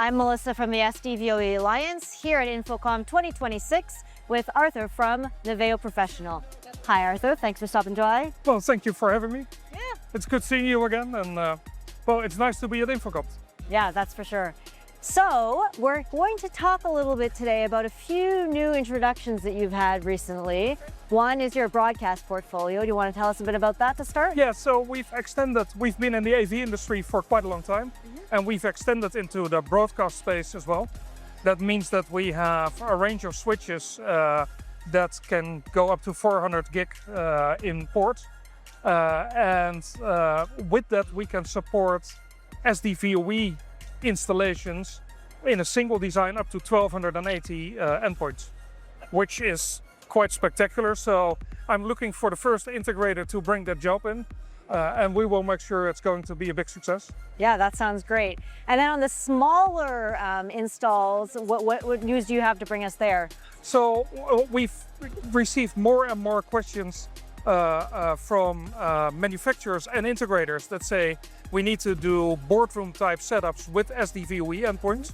I'm Melissa from the SDVoE Alliance here at InfoComm 2026 with Arthur from Niveo Professional. Hi Arthur, thanks for stopping by. Well, thank you for having me. Yeah. It's good seeing you again, and well, it's nice to be at InfoComm. Yeah, that's for sure. So we're going to talk a little bit today about a few new introductions that you've had recently. One is your broadcast portfolio. Do you want to tell us a bit about that to start? Yeah, so we've been in the AV industry for quite a long time, and we've extended into the broadcast space as well. That means that we have a range of switches that can go up to 400 gig in port. And with that, we can support SDVoE installations in a single design up to 1280 endpoints, which is quite spectacular. So I'm looking for the first integrator to bring that job in, and we will make sure it's going to be a big success. Yeah, that sounds great. And then on the smaller installs, what news do you have to bring us there? So we've received more and more questions from manufacturers and integrators that say we need to do boardroom type setups with SDVoE endpoints,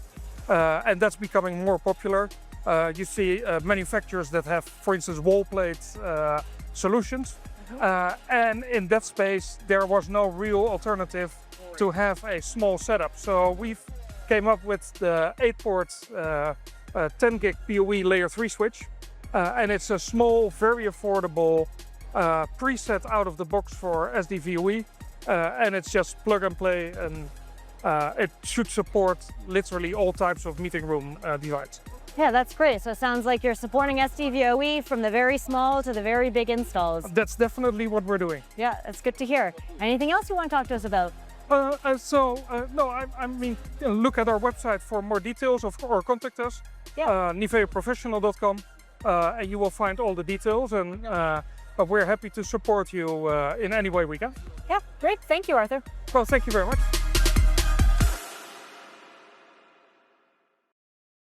and that's becoming more popular. You see manufacturers that have, for instance, wall plate solutions, and in that space there was no real alternative to have a small setup. So we've came up with the 8-port 10 gig PoE Layer 3 switch, and it's a small, very affordable preset out of the box for SDVoE, and it's just plug and play, and it should support literally all types of meeting room devices. Yeah, that's great. So it sounds like you're supporting SDVoE from the very small to the very big installs. That's definitely what we're doing. Yeah, that's good to hear. Anything else you want to talk to us about? No, I mean, look at our website for more details or contact us. Yeah. NiveoProfessional.com, and you will find all the details, and but we're happy to support you in any way we can. Yeah, great. Thank you, Arthur. Well, thank you very much.